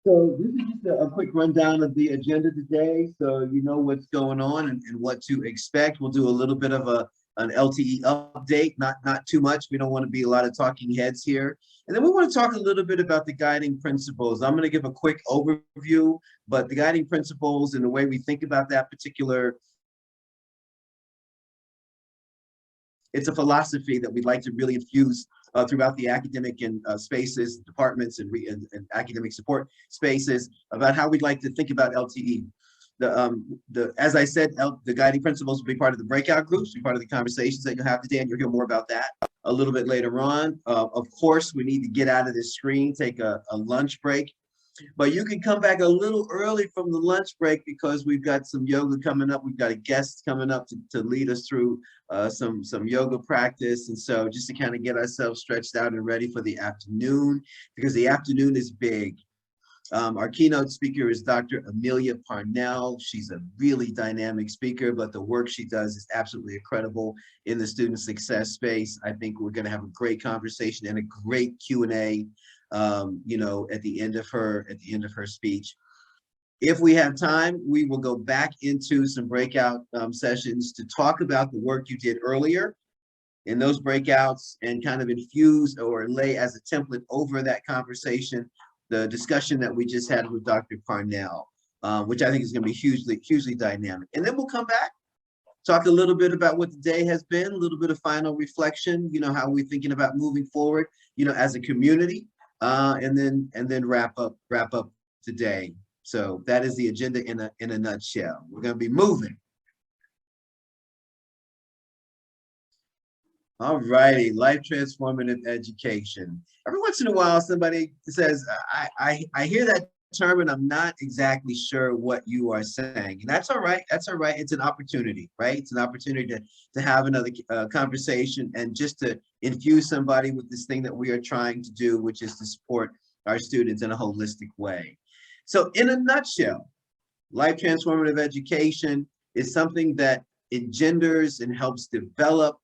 So this is just a quick rundown of the agenda today, so you know what's going on and what to expect. We'll do a little bit of an LTE update, not too much. We don't want to be a lot of talking heads here. And then we want to talk a little bit about the guiding principles. I'm going to give a quick overview, but the guiding principles and the way we think about that particular, it's a philosophy that we'd like to really infuse throughout the academic and spaces, departments, and academic support spaces about how we'd like to think about LTE. As I said, the guiding principles will be part of the breakout groups, be part of the conversations that you'll have today, and you'll hear more about that a little bit later on. Of course, we need to get out of this screen, take a lunch break. But you can come back a little early from the lunch break because we've got some yoga coming up. We've got a guest coming up to lead us through some yoga practice. And so just to kind of get ourselves stretched out and ready for the afternoon, because the afternoon is big. Our keynote speaker is Dr. Amelia Parnell. She's a really dynamic speaker, but the work she does is absolutely incredible in the student success space. I think we're going to have a great conversation and a great Q&A. At the end of her speech. If we have time, we will go back into some breakout sessions to talk about the work you did earlier in those breakouts and kind of infuse or lay as a template over that conversation, the discussion that we just had with Dr. Parnell, which I think is going to be hugely dynamic. And then we'll come back, talk a little bit about what the day has been, a little bit of final reflection, how we're thinking about moving forward, as a community. And then wrap up today. So that is the agenda in a nutshell. We're going to be moving. All righty, life transformative education. Every once in a while, somebody says, I hear that term and I'm not exactly sure what you are saying. And that's all right. That's all right. It's an opportunity, right? It's an opportunity to have another conversation and just to infuse somebody with this thing that we are trying to do, which is to support our students in a holistic way. So in a nutshell, life transformative education is something that engenders and helps develop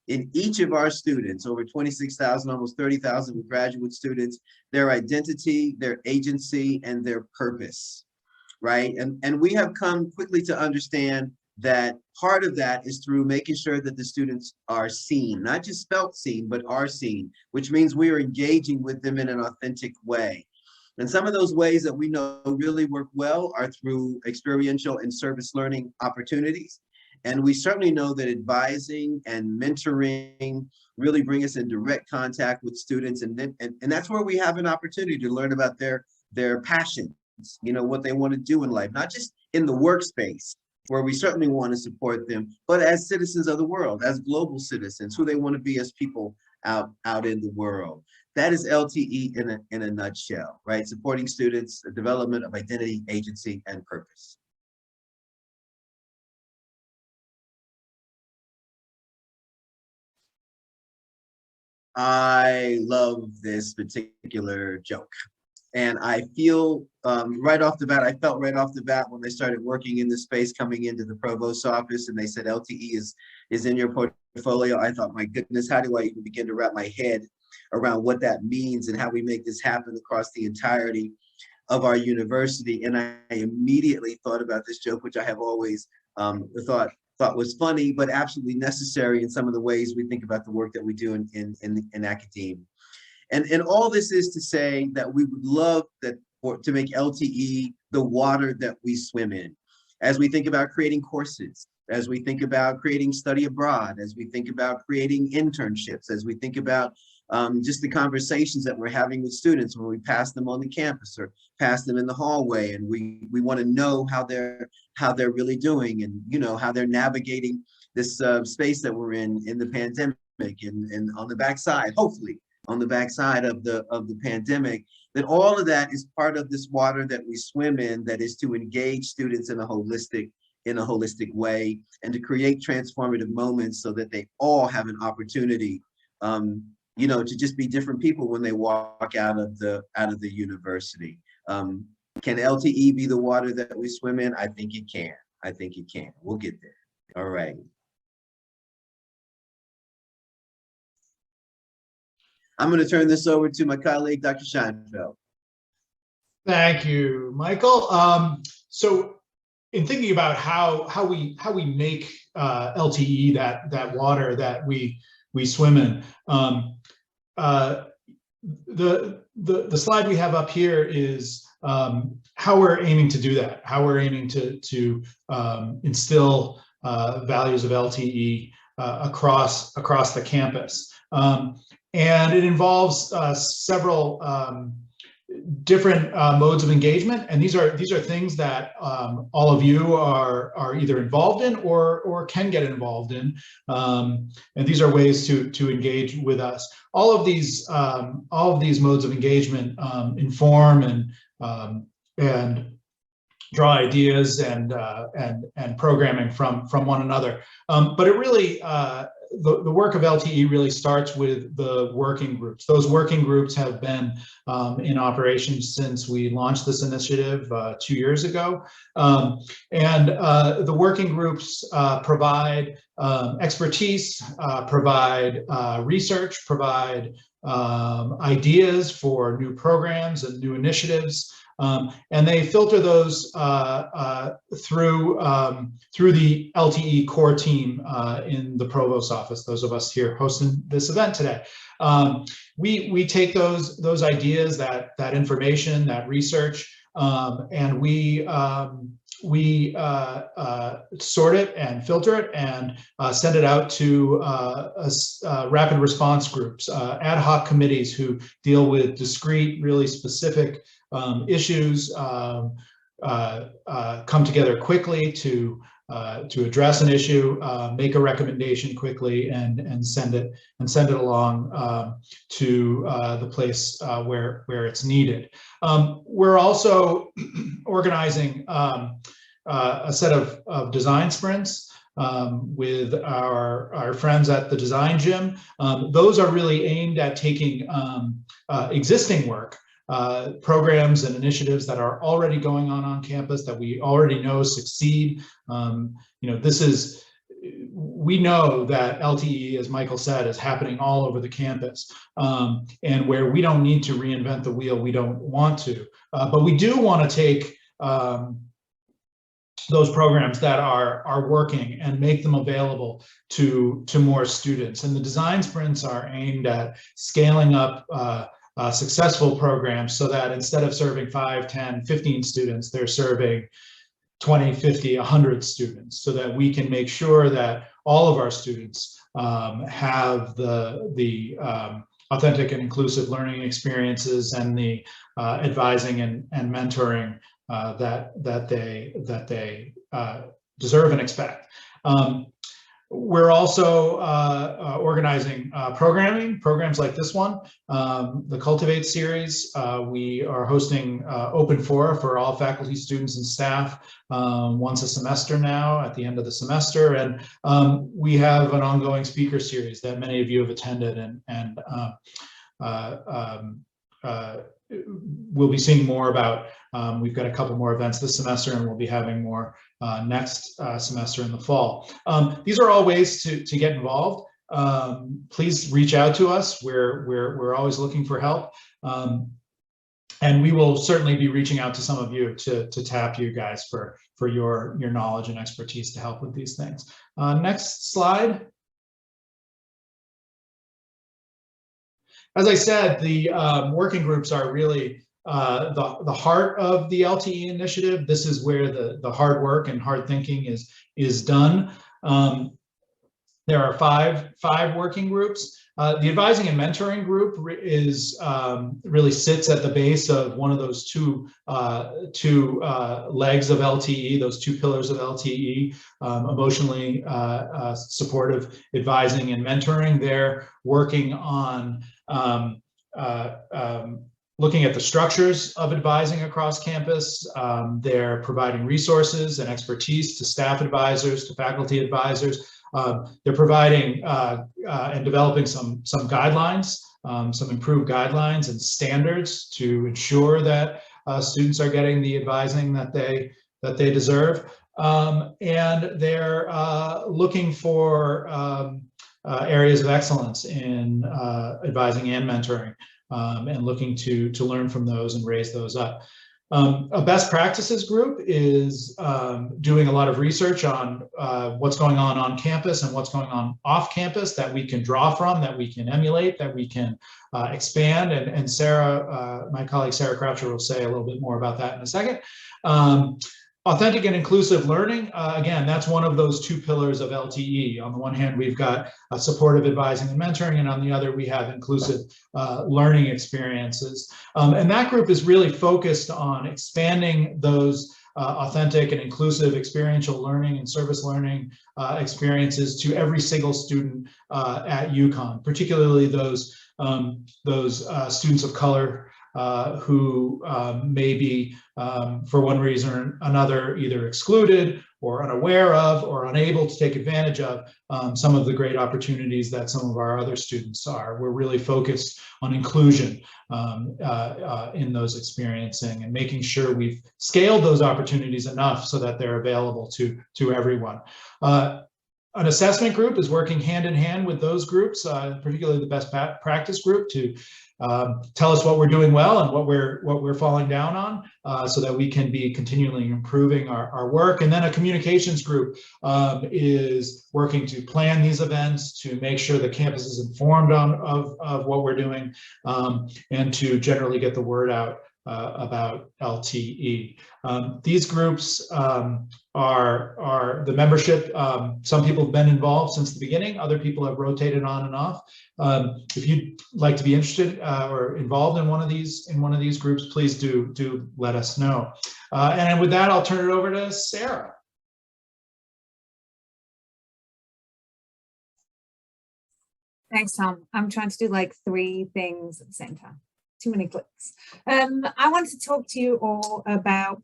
in each of our students, over 26,000, almost 30,000 graduate students, their identity, their agency, and their purpose, right? And we have come quickly to understand that part of that is through making sure that the students are seen, not just felt seen, but are seen, which means we are engaging with them in an authentic way. And some of those ways that we know really work well are through experiential and service learning opportunities. And we certainly know that advising and mentoring really bring us in direct contact with students. And that's where we have an opportunity to learn about their passions, what they want to do in life, not just in the workspace, where we certainly want to support them, but as citizens of the world, as global citizens, who they want to be as people out in the world. That is LTE in a nutshell, right? Supporting students, the development of identity, agency, and purpose. I love this particular joke. And I feel right off the bat, I felt right off the bat when I started working in this space, coming into the provost's office, and they said LTE is in your portfolio. I thought, my goodness, how do I even begin to wrap my head around what that means and how we make this happen across the entirety of our university? And I immediately thought about this joke, which I have always thought was funny, but absolutely necessary in some of the ways we think about the work that we do in academia. And all this is to say that we would love to make LTE the water that we swim in. As we think about creating courses, as we think about creating study abroad, as we think about creating internships, as we think about just the conversations that we're having with students when we pass them on the campus or pass them in the hallway, and we want to know how they're really doing, and how they're navigating this space that we're in the pandemic, and on the backside, hopefully on the backside of the pandemic, that all of that is part of this water that we swim in, that is to engage students in a holistic way and to create transformative moments so that they all have an opportunity to just be different people when they walk out of the university. Can LTE be the water that we swim in? I think it can. We'll get there. All right. I'm going to turn this over to my colleague, Dr. Scheinfeld. Thank you, Michael. So in thinking about how we make LTE, that water that we swim in, the slide we have up here is how we're aiming to do that, how we're aiming to instill values of LTE across the campus. And it involves several different modes of engagement, and these are things that all of you are either involved in or can get involved in, and these are ways to engage with us. All of these modes of engagement inform and draw ideas and programming from one another. But it really the work of LTE really starts with the working groups. Those working groups have been in operation since we launched this initiative 2 years ago. And the working groups provide expertise, provide research, provide ideas for new programs and new initiatives. And they filter those through the LTE core team in the Provost office, those of us here hosting this event today. We take those ideas, that information, that research, and we sort it and filter it and send it out to rapid response groups, ad hoc committees who deal with discrete, really specific issues, come together quickly to address an issue, make a recommendation quickly, and send it along to the place where it's needed. We're also organizing a set of design sprints with our friends at the Design Gym. Those are really aimed at taking existing work, programs and initiatives that are already going on campus that we already know succeed. We know that LTE, as Michael said, is happening all over the campus, and where we don't need to reinvent the wheel, we don't want to, but we do want to take those programs that are working and make them available to more students. And the design sprints are aimed at scaling up successful programs so that instead of serving 5, 10, 15 students, they're serving 20, 50, 100 students, so that we can make sure that all of our students have the authentic and inclusive learning experiences and the advising and mentoring that they deserve and expect. We're also organizing programs like this one, the Cultivate series. We are hosting open fora for all faculty, students, and staff once a semester now at the end of the semester. And we have an ongoing speaker series that many of you have attended and we'll be seeing more about. We've got a couple more events this semester, and we'll be having more next semester in the fall. These are all ways to get involved. Please reach out to us. We're always looking for help, and we will certainly be reaching out to some of you to tap you guys for your knowledge and expertise to help with these things. Next slide. As I said, the working groups are really the heart of the LTE initiative. This is where the hard work and hard thinking is done. There are five working groups. The advising and mentoring group is really sits at the base of one of those two legs of LTE, those two pillars of LTE, emotionally supportive advising and mentoring. They're working on looking at the structures of advising across campus. They're providing resources and expertise to staff advisors, to faculty advisors. They're providing and developing some guidelines, some improved guidelines and standards to ensure that students are getting the advising that they deserve. And they're looking for areas of excellence in advising and mentoring, and looking to learn from those and raise those up. A best practices group is doing a lot of research on what's going on campus and what's going on off campus that we can draw from, that we can emulate, that we can expand. And Sarah, my colleague Sarah Croucher, will say a little bit more about that in a second. Authentic and inclusive learning, again, that's one of those two pillars of LTE. On the one hand, we've got supportive advising and mentoring, and on the other, we have inclusive learning experiences. And that group is really focused on expanding those authentic and inclusive experiential learning and service learning experiences to every single student at UConn, particularly those students of color who may be, for one reason or another, either excluded or unaware of or unable to take advantage of some of the great opportunities that some of our other students are. We're really focused on inclusion in those experiencing and making sure we've scaled those opportunities enough so that they're available to everyone. An assessment group is working hand in hand with those groups, particularly the best practice group, to tell us what we're doing well and what we're falling down on, so that we can be continually improving our work. And then a communications group is working to plan these events, to make sure the campus is informed of what we're doing, and to generally get the word out about LTE. These groups are the membership. Some people have been involved since the beginning. Other people have rotated on and off. If you'd like to be interested or involved in one of these groups, please do let us know. And with that, I'll turn it over to Sarah. Thanks, Tom. I'm trying to do like 3 things at the same time. Too many clicks. I wanted to talk to you all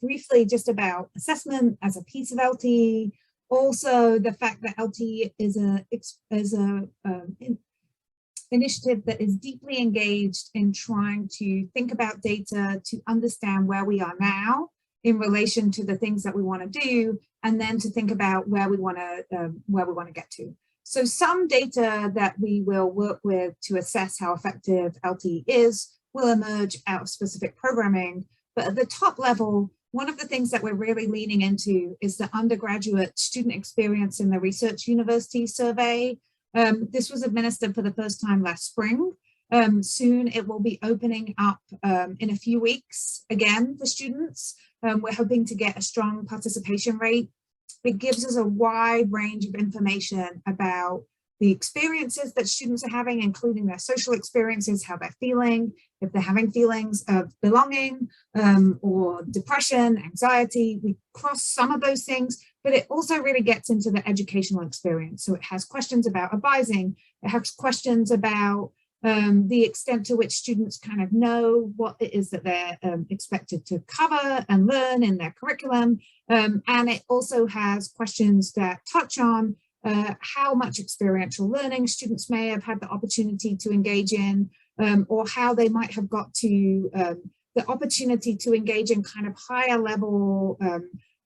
briefly just about assessment as a piece of LTE. Also, the fact that LTE is a initiative that is deeply engaged in trying to think about data, to understand where we are now in relation to the things that we want to do, and then to think about where we want to get to. So some data that we will work with to assess how effective LTE is will emerge out of specific programming. But at the top level, one of the things that we're really leaning into is the undergraduate student experience in the Research University survey. This was administered for the first time last spring. Soon it will be opening up in a few weeks again for students. We're hoping to get a strong participation rate. It gives us a wide range of information about the experiences that students are having, including their social experiences, how they're feeling, if they're having feelings of belonging or depression, anxiety. We cross some of those things, but it also really gets into the educational experience. So it has questions about advising, it has questions about the extent to which students kind of know what it is that they're expected to cover and learn in their curriculum. And it also has questions that touch on how much experiential learning students may have had the opportunity to engage in, or how they might have got to the opportunity to engage in kind of higher level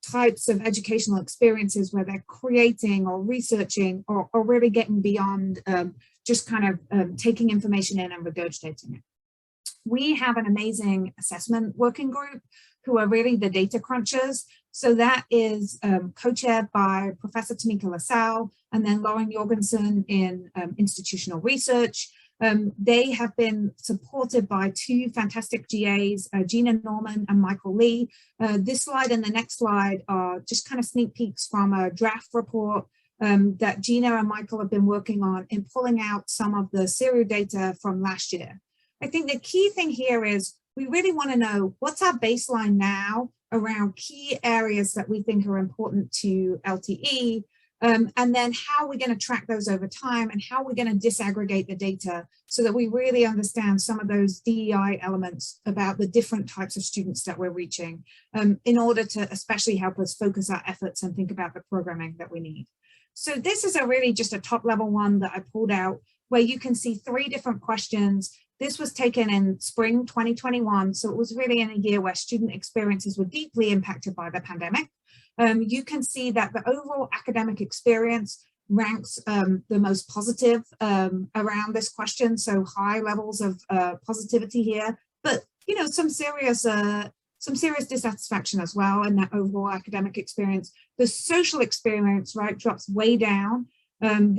types of educational experiences where they're creating or researching or really getting beyond just kind of taking information in and regurgitating it. We have an amazing assessment working group who are really the data crunchers. So that is co-chaired by Professor Tamika LaSalle and then Lauren Jorgensen in institutional research. They have been supported by 2 fantastic GAs, Gina Norman and Michael Lee. This slide and the next slide are just kind of sneak peeks from a draft report that Gina and Michael have been working on in pulling out some of the serial data from last year. I think the key thing here is we really want to know what's our baseline now around key areas that we think are important to LTE, and then how we're going to track those over time and how we're going to disaggregate the data so that we really understand some of those DEI elements about the different types of students that we're reaching, in order to especially help us focus our efforts and think about the programming that we need. So this is a really just a top level one that I pulled out where you can see 3 different questions. This was taken in spring 2021, so it was really in a year where student experiences were deeply impacted by the pandemic. You can see that the overall academic experience ranks the most positive around this question, so high levels of positivity here, but some serious some serious dissatisfaction as well in that overall academic experience. The social experience, right, drops way down.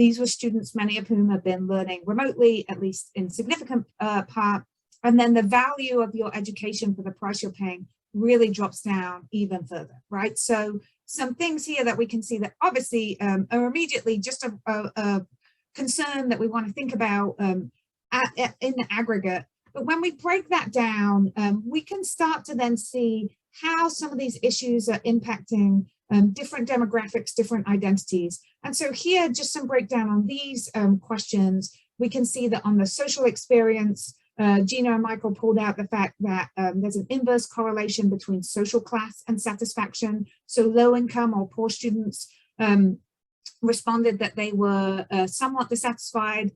These were students, many of whom have been learning remotely, at least in significant part. And then the value of your education for the price you're paying really drops down even further, right? So some things here that we can see that obviously are immediately just a concern that we want to think about in the aggregate. But when we break that down, we can start to then see how some of these issues are impacting different demographics, different identities. And so here, just some breakdown on these questions. We can see that on the social experience, Gina and Michael pulled out the fact that there's an inverse correlation between social class and satisfaction. So low income or poor students responded that they were somewhat dissatisfied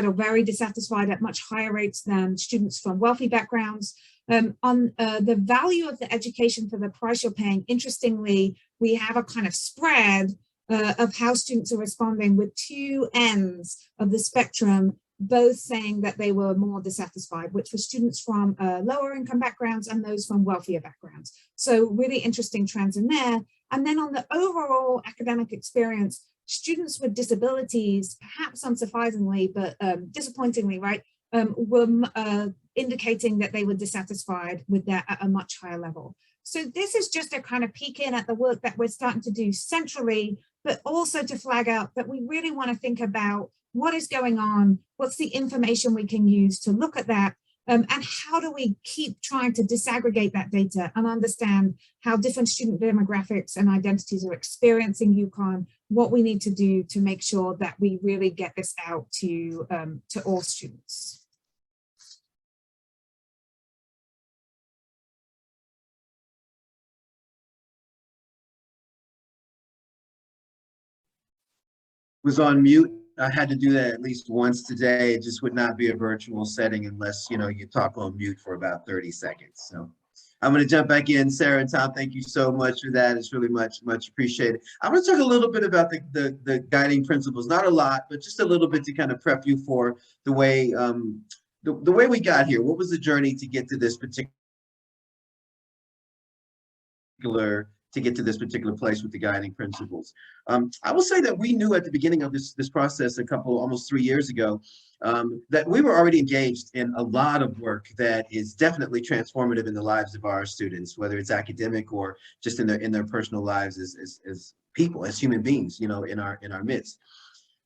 or very dissatisfied at much higher rates than students from wealthy backgrounds. On the value of the education for the price you're paying, interestingly, we have a kind of spread of how students are responding, with two ends of the spectrum both saying that they were more dissatisfied, which were students from lower income backgrounds and those from wealthier backgrounds. So really interesting trends in there. And then on the overall academic experience, students with disabilities, perhaps unsurprisingly, but disappointingly, right, were indicating that they were dissatisfied with that at a much higher level. So this is just a kind of peek in at the work that we're starting to do centrally, but also to flag out that we really want to think about what is going on, what's the information we can use to look at that, and how do we keep trying to disaggregate that data and understand how different student demographics and identities are experiencing UConn, what we need to do to make sure that we really get this out to all students. Was on mute. I had to do that at least once today. It just would not be a virtual setting unless, you know, you talk on mute for about 30 seconds. So I'm going to jump back in. Sarah and Tom, thank you so much for that. It's really much appreciated. I want to talk a little bit about the guiding principles, not a lot, but just a little bit to kind of prep you for the way the way we got here. What was the journey to get to this particular place with the guiding principles? I will say that we knew at the beginning of this process almost 3 years ago, that we were already engaged in a lot of work that is definitely transformative in the lives of our students, whether it's academic or just in their personal lives as people, as human beings, you know, in our midst.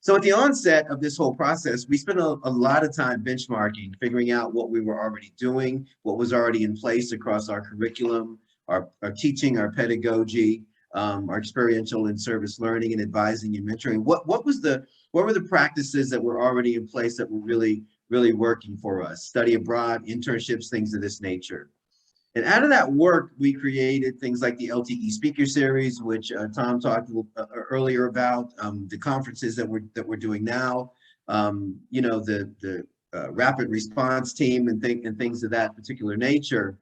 So at the onset of this whole process, we spent a lot of time benchmarking, figuring out what we were already doing, what was already in place across our curriculum, our teaching, our pedagogy, our experiential and service learning and advising and mentoring. What were the practices that were already in place that were really working for us? Study abroad, internships, things of this nature. And out of that work, we created things like the LTE speaker series, which Tom talked earlier about, the conferences that we're doing now, you know, the rapid response team and things of that particular nature.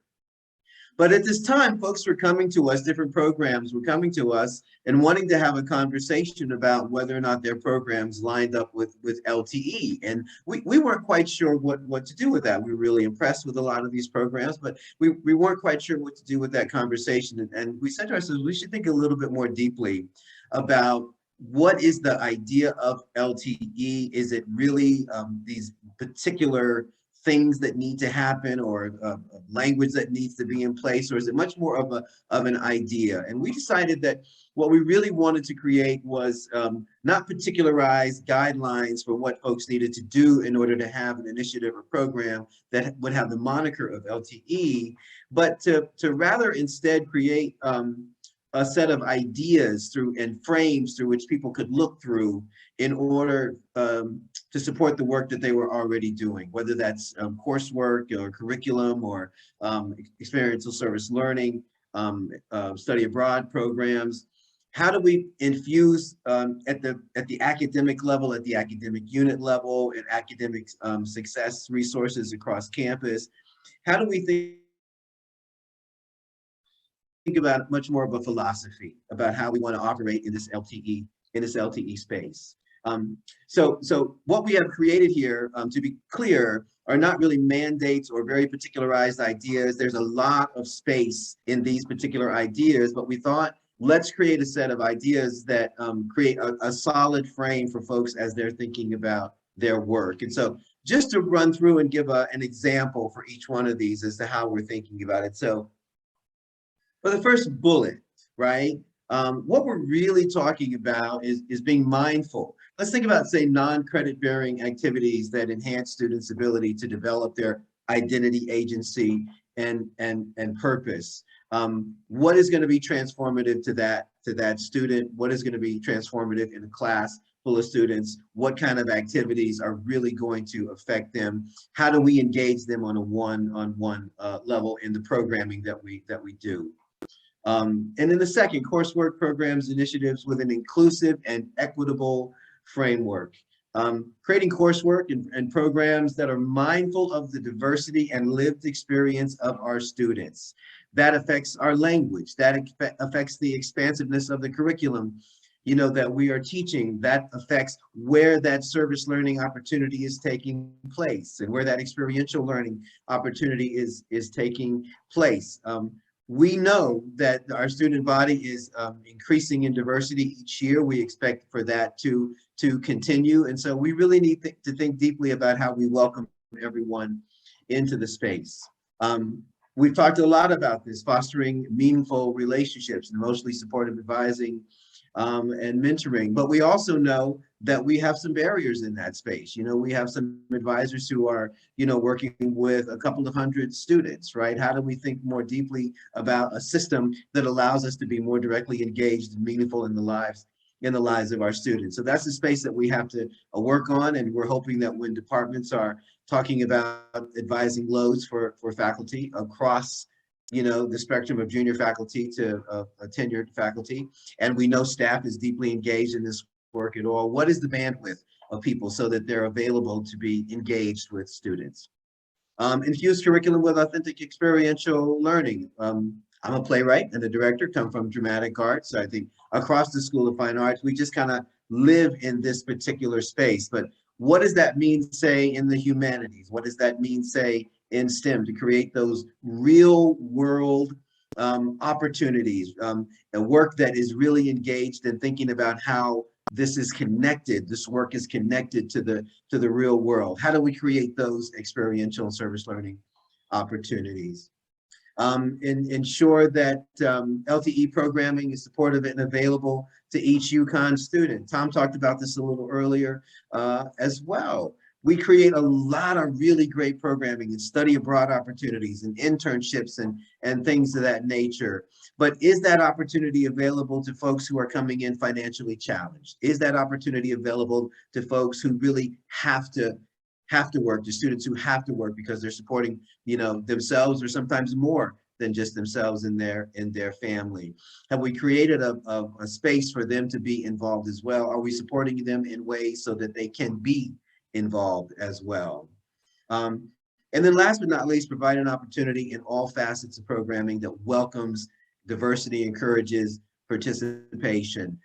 But at this time, folks were coming to us, different programs were coming to us and wanting to have a conversation about whether or not their programs lined up with LTE. And we weren't quite sure what to do with that. We were really impressed with a lot of these programs, but we weren't quite sure what to do with that conversation. And we said to ourselves, we should think a little bit more deeply about what is the idea of LTE? Is it really these particular things that need to happen, or a language that needs to be in place, or is it much more of an idea? And we decided that what we really wanted to create was not particularized guidelines for what folks needed to do in order to have an initiative or program that would have the moniker of LTE, but to rather instead create a set of ideas and frames through which people could look through in order to support the work that they were already doing, whether that's coursework or curriculum or experiential service learning, study abroad programs. How do we infuse at the academic level, at the academic unit level, and academic success resources across campus? How do we think about much more of a philosophy about how we want to operate in this LTE space? So what we have created here, to be clear, are not really mandates or very particularized ideas. There's a lot of space in these particular ideas, but we thought, let's create a set of ideas that create a solid frame for folks as they're thinking about their work. And so just to run through and give an example for each one of these as to how we're thinking about it. So for the first bullet, right? What we're really talking about is being mindful. Let's think about, say, non-credit bearing activities that enhance students' ability to develop their identity, agency, and purpose. What is going to be transformative to that student? What is going to be transformative in a class full of students? What kind of activities are really going to affect them? How do we engage them on a one-on-one level in the programming that we do? And then the second, coursework programs, initiatives with an inclusive and equitable framework. Creating coursework and programs that are mindful of the diversity and lived experience of our students. That affects our language, that affects the expansiveness of the curriculum, you know, that we are teaching. That affects where that service learning opportunity is taking place and where that experiential learning opportunity is taking place. We know that our student body is increasing in diversity each year. We expect for that to continue. And so we really need to think deeply about how we welcome everyone into the space. We've talked a lot about this, fostering meaningful relationships, emotionally supportive advising, and mentoring. But we also know that we have some barriers in that space. You know, we have some advisors who are, you know, working with a couple of hundred students, right? How do we think more deeply about a system that allows us to be more directly engaged and meaningful in the lives of our students? So that's the space that we have to work on. And we're hoping that when departments are talking about advising loads for faculty across, you know, the spectrum of junior faculty to tenured faculty, and we know staff is deeply engaged in this work at all, what is the bandwidth of people so that they're available to be engaged with students? Infuse curriculum with authentic experiential learning. I'm a playwright and a director, come from dramatic arts. So I think across the School of Fine Arts, we just kind of live in this particular space. But what does that mean, say, in the humanities? What does that mean, say, in STEM, to create those real world opportunities, a work that is really engaged in thinking about how this is connected, this work is connected to the real world? How do we create those experiential and service learning opportunities? Ensure that LTE programming is supportive and available to each UConn student. Tom talked about this a little earlier as well. We create a lot of really great programming and study abroad opportunities and internships and things of that nature. But is that opportunity available to folks who are coming in financially challenged? Is that opportunity available to folks who really have to work, to students who have to work because they're supporting, you know, themselves or sometimes more than just themselves in their family? Have we created a space for them to be involved as well? Are we supporting them in ways so that they can be involved as well? And then last but not least, provide an opportunity in all facets of programming that welcomes diversity, encourages participation.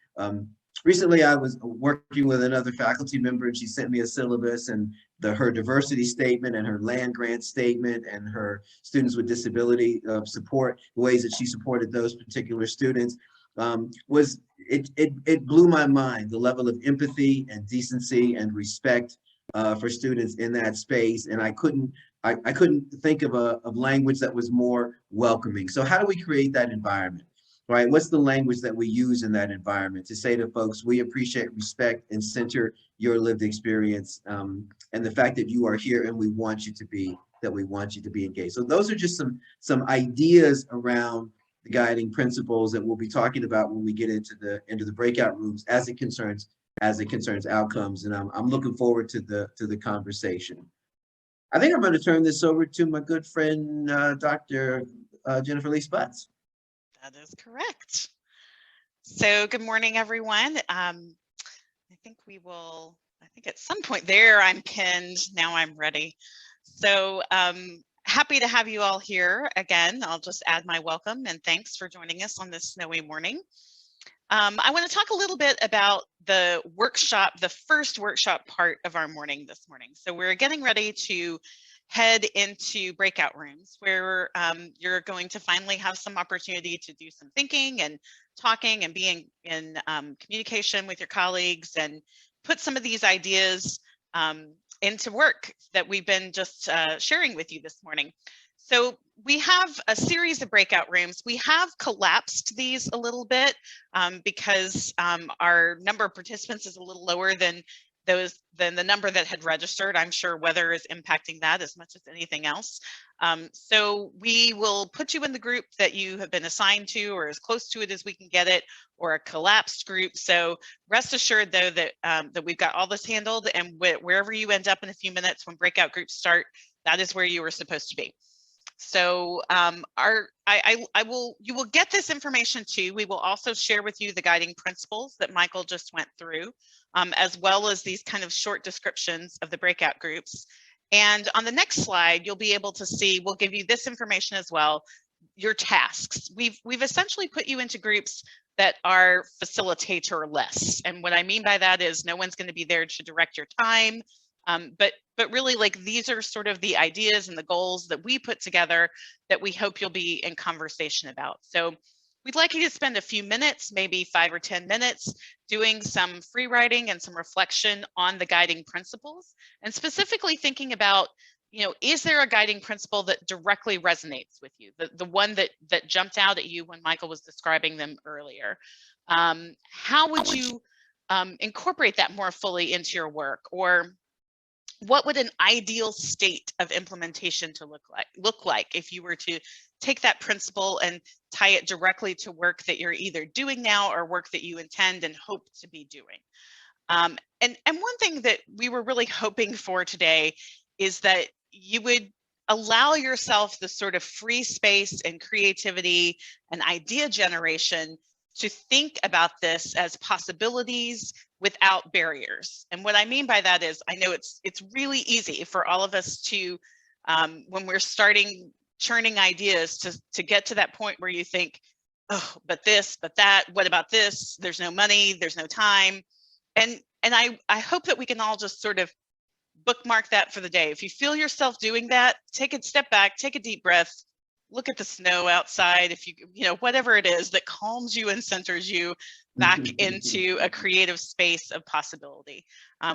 Recently, I was working with another faculty member, and she sent me a syllabus, and her diversity statement and her land grant statement and her students with disability support, the ways that she supported those particular students, it blew my mind, the level of empathy and decency and respect for students in that space. And I couldn't think of language that was more welcoming. So how do we create that environment, right? What's the language that we use in that environment to say to folks, we appreciate, respect, and center your lived experience, and the fact that you are here and we want you to be engaged. So those are just some ideas around the guiding principles that we'll be talking about when we get into the breakout rooms as it concerns outcomes. And I'm looking forward to the conversation. I think I'm going to turn this over to my good friend, Dr. Jennifer Lee Sputz. That is correct. So good morning, everyone. I think at some point there I'm pinned. Now I'm ready. So happy to have you all here again. I'll just add my welcome and thanks for joining us on this snowy morning. I want to talk a little bit about the workshop, the first workshop part of our morning this morning. So we're getting ready to head into breakout rooms where you're going to finally have some opportunity to do some thinking and talking and being in communication with your colleagues and put some of these ideas into work that we've been just sharing with you this morning. So we have a series of breakout rooms. We have collapsed these a little bit because our number of participants is a little lower than the number that had registered. I'm sure weather is impacting that as much as anything else. So we will put you in the group that you have been assigned to, or as close to it as we can get it, or a collapsed group. So rest assured, though, that that we've got all this handled, and wherever you end up in a few minutes when breakout groups start, that is where you were supposed to be. So you will get this information too. We will also share with you the guiding principles that Michael just went through, as well as these kind of short descriptions of the breakout groups. And on the next slide, you'll be able to see, we'll give you this information as well, your tasks. We've essentially put you into groups that are facilitator-less. And what I mean by that is no one's going to be there to direct your time. But really, like, these are sort of the ideas and the goals that we put together that we hope you'll be in conversation about. So we'd like you to spend a few minutes, maybe 5 or 10 minutes, doing some free writing and some reflection on the guiding principles, and specifically thinking about, you know, is there a guiding principle that directly resonates with you, the one that jumped out at you when Michael was describing them earlier? How would you incorporate that more fully into your work? Or what would an ideal state of implementation to look like if you were to take that principle and tie it directly to work that you're either doing now or work that you intend and hope to be doing? And one thing that we were really hoping for today is that you would allow yourself the sort of free space and creativity and idea generation to think about this as possibilities without barriers. And what I mean by that is, I know it's really easy for all of us to, when we're starting churning ideas, to get to that point where you think, oh, but this, but that, what about this? There's no money, there's no time. And I hope that we can all just sort of bookmark that for the day. If you feel yourself doing that, take a step back, take a deep breath, look at the snow outside, if you know, whatever it is that calms you and centers you back into a creative space of possibility.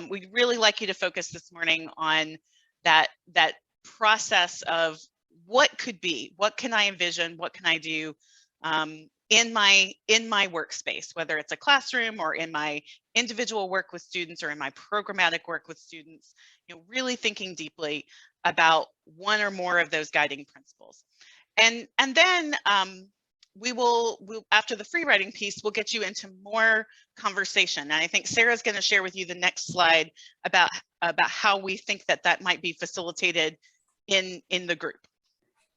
We'd really like you to focus this morning on that process of what could be, what can I envision, what can I do in my workspace, whether it's a classroom or in my individual work with students or in my programmatic work with students, you know, really thinking deeply about one or more of those guiding principles. And then we'll after the free writing piece, we'll get you into more conversation. And I think Sarah's going to share with you the next slide about how we think that might be facilitated in the group.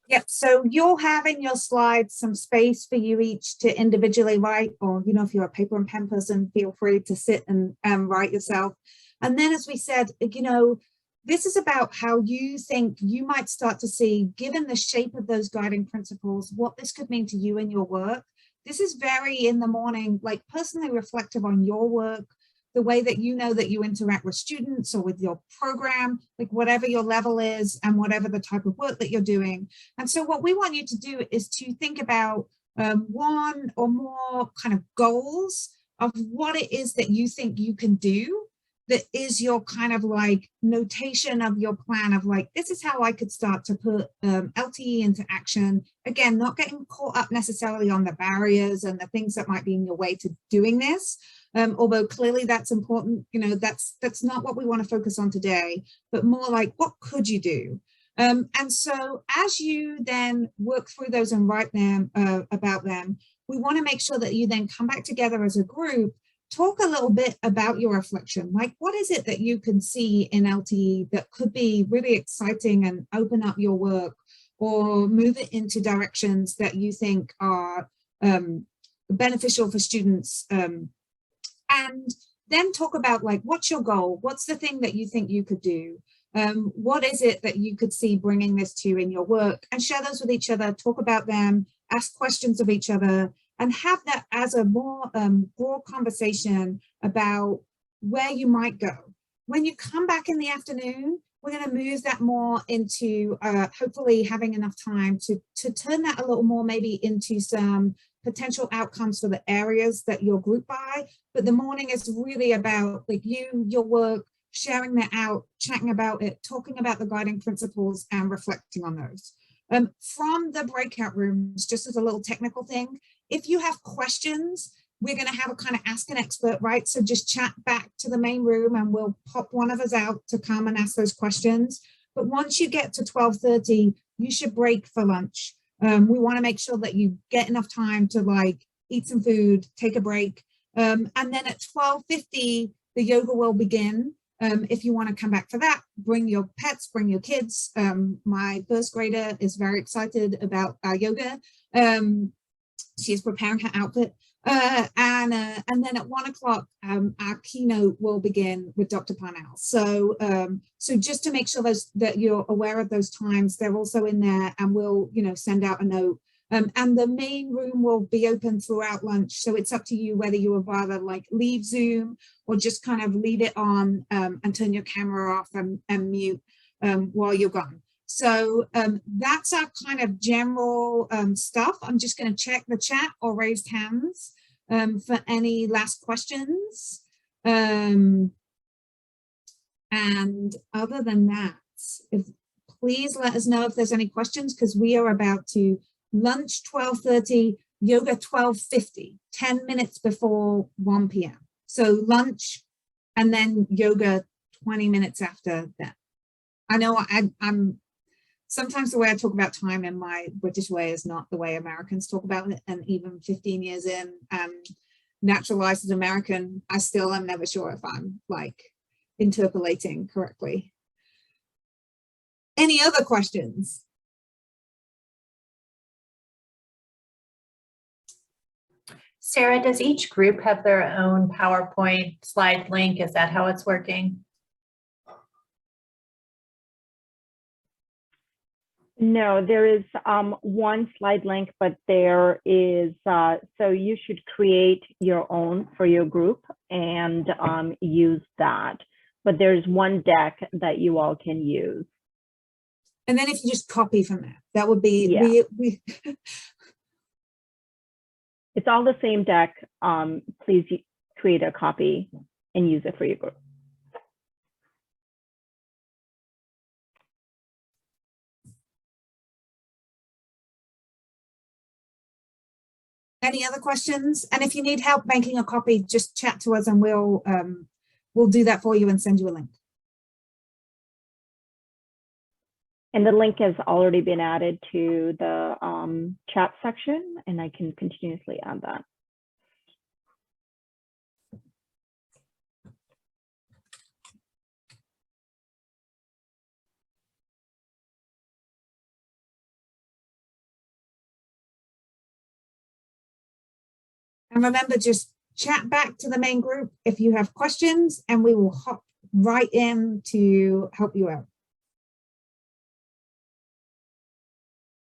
Yep, so you'll have in your slides some space for you each to individually write, or, you know, if you're a paper and pen person, feel free to sit and write yourself. And then, as we said, you know, this is about how you think you might start to see, given the shape of those guiding principles, what this could mean to you in your work. This is very in the morning, like personally reflective on your work, the way that you know that you interact with students or with your program, like whatever your level is and whatever the type of work that you're doing. And so what we want you to do is to think about one or more kind of goals of what it is that you think you can do that is your kind of like notation of your plan of like, this is how I could start to put LTE into action. Again, not getting caught up necessarily on the barriers and the things that might be in your way to doing this. Although clearly that's important, you know, that's not what we want to focus on today, but more like, what could you do? And so as you then work through those and write them about them, we want to make sure that you then come back together as a group, talk a little bit about your reflection. Like, what is it that you can see in LTE that could be really exciting and open up your work, or move it into directions that you think are beneficial for students? And then talk about, like, what's your goal? What's the thing that you think you could do? What is it that you could see bringing this to in your work? And share those with each other, talk about them, ask questions of each other, and have that as a more broad conversation about where you might go. When you come back in the afternoon, we're going to move that more into hopefully having enough time to turn that a little more maybe into some potential outcomes for the areas that you're grouped by. But the morning is really about like you, your work, sharing that out, chatting about it, talking about the guiding principles and reflecting on those. From the breakout rooms, just as a little technical thing, if you have questions, we're going to have a kind of ask an expert, right? So just chat back to the main room and we'll pop one of us out to come and ask those questions. But once you get to 12:30, you should break for lunch. We want to make sure that you get enough time to like eat some food, take a break. And then at 12:50, the yoga will begin. If you want to come back for that, bring your pets, bring your kids. My first grader is very excited about our yoga. She's preparing her outfit. And then at 1 o'clock, our keynote will begin with Dr. Parnell. So, so just to make sure that you're aware of those times, they're also in there, and we'll, send out a note. And the main room will be open throughout lunch. So it's up to you whether you would rather like leave Zoom or just kind of leave it on and turn your camera off and mute while you're gone. So that's our kind of general stuff. I'm just going to check the chat or raised hands for any last questions. And other than that, please let us know if there's any questions, because we are about to lunch 12:30, yoga 12:50, 10 minutes before 1 p.m. So lunch and then yoga 20 minutes after that. I know I'm sometimes the way I talk about time in my British way is not the way Americans talk about it. And even 15 years in, naturalized as American, I still am never sure if I'm like interpolating correctly. Any other questions? Sarah, does each group have their own PowerPoint slide link? Is that how it's working? No, there is one slide link, but there is, so you should create your own for your group and use that. But there's one deck that you all can use. And then if you just copy from that would be, yeah. we It's all the same deck. Please create a copy and use it for your group. Any other questions? And if you need help making a copy, just chat to us and we'll do that for you and send you a link. And the link has already been added to the chat section, and I can continuously add that. And remember, just chat back to the main group if you have questions, and we will hop right in to help you out.